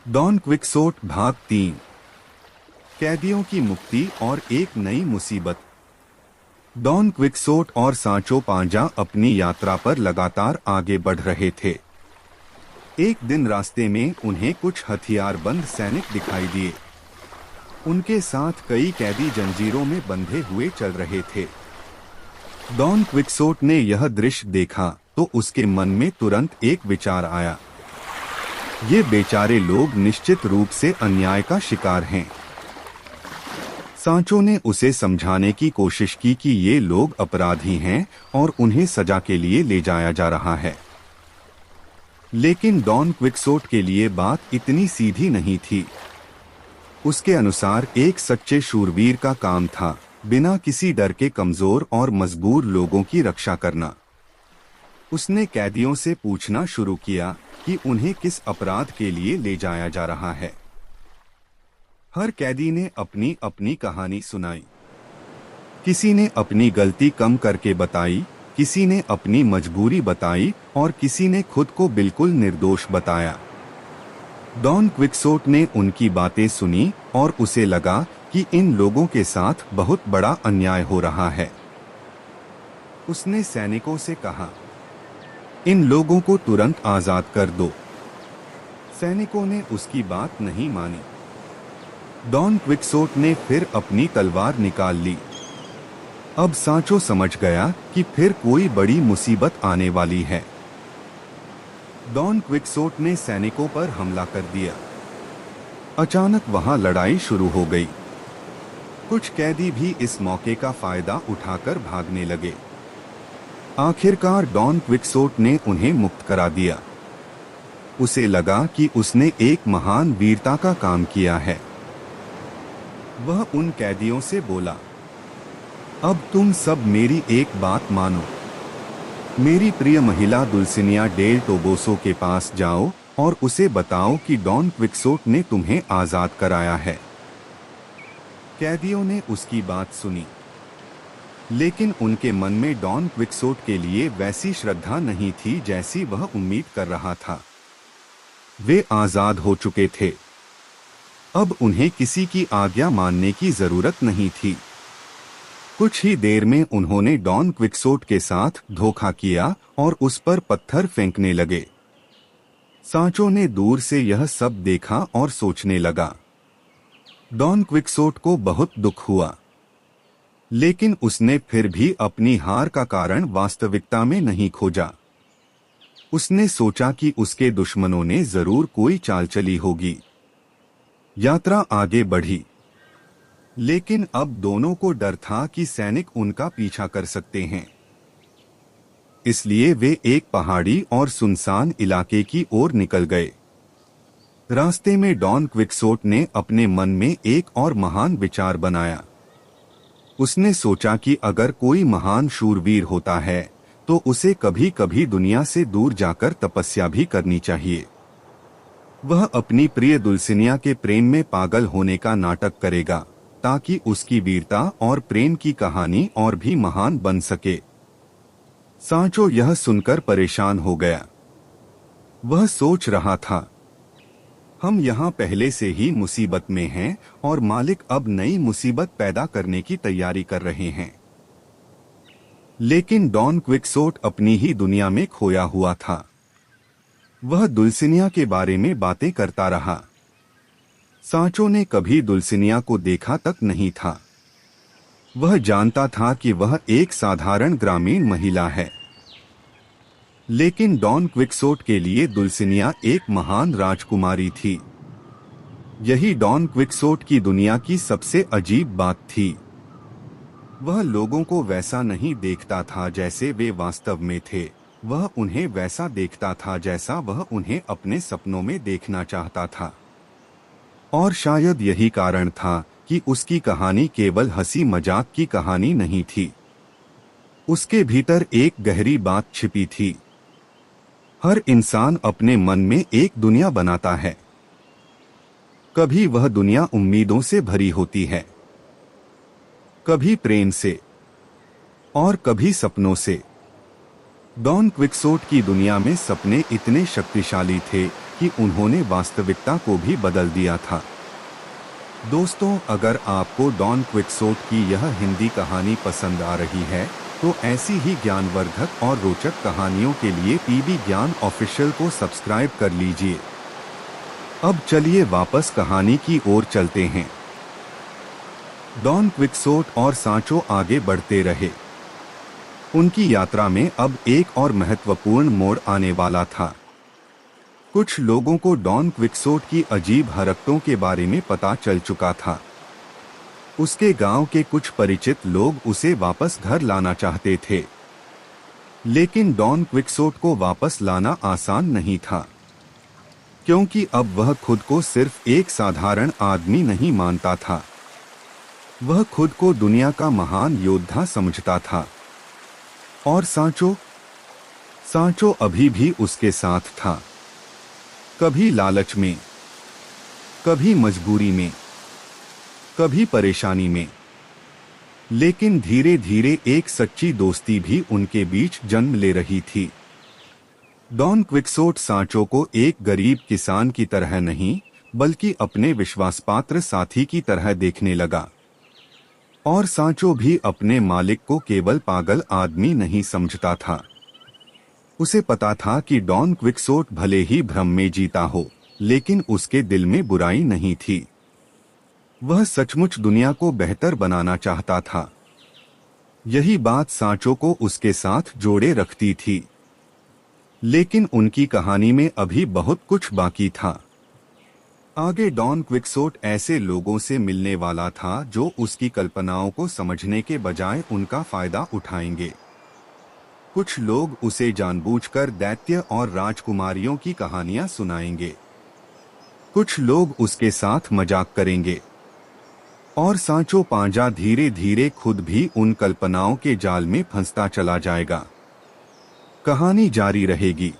Don Quixote भाग 3। कैदियों की मुक्ति और एक नई मुसीबत। डॉन क्विक्सोट और सांचो पांजा अपनी यात्रा पर लगातार आगे बढ़ रहे थे। एक दिन रास्ते में उन्हें कुछ हथियारबंद सैनिक दिखाई दिए। उनके साथ कई कैदी जंजीरों में बंधे हुए चल रहे थे। डॉन क्विक्सोट ने यह दृश्य देखा तो उसके मन में तुरंत एक विचार आया। ये बेचारे लोग निश्चित रूप से अन्याय का शिकार हैं। सांचो ने उसे समझाने की कोशिश की कि ये लोग अपराधी हैं और उन्हें सजा के लिए ले जाया जा रहा है। लेकिन डॉन क्विक्सोट के लिए बात इतनी सीधी नहीं थी। उसके अनुसार एक सच्चे शूरवीर का काम था बिना किसी डर के कमजोर और मजबूर लोगों की रक्षा करना। उसने कैदियों से पूछना शुरू किया कि उन्हें किस अपराध के लिए ले जाया जा रहा है। हर कैदी ने अपनी अपनी कहानी सुनाई। किसी ने अपनी गलती कम करके बताई, किसी ने अपनी मजबूरी बताई और किसी ने खुद को बिल्कुल निर्दोष बताया। डॉन क्विक्सोट ने उनकी बातें सुनी और उसे लगा कि इन लोगों के साथ बहुत बड़ा अन्याय हो रहा है। उसने सैनिकों से कहा, इन लोगों को तुरंत आजाद कर दो। सैनिकों ने उसकी बात नहीं मानी। डॉन क्विक्सोट ने फिर अपनी तलवार निकाल ली। अब सांचो समझ गया कि फिर कोई बड़ी मुसीबत आने वाली है। डॉन क्विक्सोट ने सैनिकों पर हमला कर दिया। अचानक वहां लड़ाई शुरू हो गई। कुछ कैदी भी इस मौके का फायदा उठाकर भागने लगे। आखिरकार डॉन क्विक्सोट ने उन्हें मुक्त करा दिया। उसे लगा कि उसने एक महान वीरता का काम किया है। वह उन कैदियों से बोला, अब तुम सब मेरी एक बात मानो। मेरी प्रिय महिला दुल्सिनिया डेल टोबोसो के पास जाओ और उसे बताओ कि डॉन क्विक्सोट ने तुम्हें आजाद कराया है। कैदियों ने उसकी बात सुनी, लेकिन उनके मन में डॉन क्विक्सोट के लिए वैसी श्रद्धा नहीं थी जैसी वह उम्मीद कर रहा था। वे आजाद हो चुके थे। अब उन्हें किसी की आज्ञा मानने की जरूरत नहीं थी। कुछ ही देर में उन्होंने डॉन क्विक्सोट के साथ धोखा किया और उस पर पत्थर फेंकने लगे। सांचो ने दूर से यह सब देखा और सोचने लगा। डॉन क्विक्सोट को बहुत दुख हुआ, लेकिन उसने फिर भी अपनी हार का कारण वास्तविकता में नहीं खोजा। उसने सोचा कि उसके दुश्मनों ने जरूर कोई चाल चली होगी। यात्रा आगे बढ़ी, लेकिन अब दोनों को डर था कि सैनिक उनका पीछा कर सकते हैं। इसलिए वे एक पहाड़ी और सुनसान इलाके की ओर निकल गए। रास्ते में डॉन क्विक्सोट ने अपने मन में एक और महान विचार बनाया। उसने सोचा कि अगर कोई महान शूरवीर होता है तो उसे कभी कभी दुनिया से दूर जाकर तपस्या भी करनी चाहिए। वह अपनी प्रिय दुल्सिनिया के प्रेम में पागल होने का नाटक करेगा ताकि उसकी वीरता और प्रेम की कहानी और भी महान बन सके। सांचो यह सुनकर परेशान हो गया। वह सोच रहा था, हम यहाँ पहले से ही मुसीबत में हैं और मालिक अब नई मुसीबत पैदा करने की तैयारी कर रहे हैं। लेकिन डॉन क्विक्सोट अपनी ही दुनिया में खोया हुआ था। वह दुल्सिनिया के बारे में बातें करता रहा। सांचो ने कभी दुल्सिनिया को देखा तक नहीं था। वह जानता था कि वह एक साधारण ग्रामीण महिला है, लेकिन डॉन क्विक्सोट के लिए दुल्सिनिया एक महान राजकुमारी थी। यही डॉन क्विक्सोट की दुनिया की सबसे अजीब बात थी। वह लोगों को वैसा नहीं देखता था जैसे वे वास्तव में थे। वह उन्हें वैसा देखता था जैसा वह उन्हें अपने सपनों में देखना चाहता था। और शायद यही कारण था कि उसकी कहानी केवल हंसी मजाक की कहानी नहीं थी। उसके भीतर एक गहरी बात छिपी थी। हर इंसान अपने मन में एक दुनिया बनाता है। कभी वह दुनिया उम्मीदों से भरी होती है, कभी प्रेम से और कभी सपनों से। डॉन क्विक्सोट की दुनिया में सपने इतने शक्तिशाली थे कि उन्होंने वास्तविकता को भी बदल दिया था। दोस्तों, अगर आपको डॉन क्विक्सोट की यह हिंदी कहानी पसंद आ रही है तो ऐसी ही ज्ञानवर्धक और रोचक कहानियों के लिए पीबी ज्ञान ऑफिशियल को सब्सक्राइब कर लीजिए। अब चलिए वापस कहानी की ओर चलते हैं। डॉन क्विक्सोट और सांचो आगे बढ़ते रहे। उनकी यात्रा में अब एक और महत्वपूर्ण मोड़ आने वाला था। कुछ लोगों को डॉन क्विक्सोट की अजीब हरकतों के बारे में पता चल चुका था। उसके गांव के कुछ परिचित लोग उसे वापस घर लाना चाहते थे, लेकिन डॉन क्विक्सोट को वापस लाना आसान नहीं था, क्योंकि अब वह खुद को सिर्फ एक साधारण आदमी नहीं मानता था। वह खुद को दुनिया का महान योद्धा समझता था। और सांचो अभी भी उसके साथ था, कभी लालच में, कभी मजबूरी में, कभी परेशानी में, लेकिन धीरे धीरे एक सच्ची दोस्ती भी उनके बीच जन्म ले रही थी। डॉन क्विक्सोट सांचो को एक गरीब किसान की तरह नहीं, बल्कि अपने विश्वासपात्र साथी की तरह देखने लगा। और सांचो भी अपने मालिक को केवल पागल आदमी नहीं समझता था। उसे पता था कि डॉन क्विक्सोट भले ही भ्रम में जीता हो, लेकिन उसके दिल में बुराई नहीं थी। वह सचमुच दुनिया को बेहतर बनाना चाहता था। यही बात सांचो को उसके साथ जोड़े रखती थी। लेकिन उनकी कहानी में अभी बहुत कुछ बाकी था। आगे डॉन क्विक्सोट ऐसे लोगों से मिलने वाला था जो उसकी कल्पनाओं को समझने के बजाय उनका फायदा उठाएंगे। कुछ लोग उसे जानबूझकर दैत्य और राजकुमारियों की कहानियां सुनाएंगे। कुछ लोग उसके साथ मजाक करेंगे। और सांचो पांजा धीरे धीरे खुद भी उन कल्पनाओं के जाल में फंसता चला जाएगा। कहानी जारी रहेगी।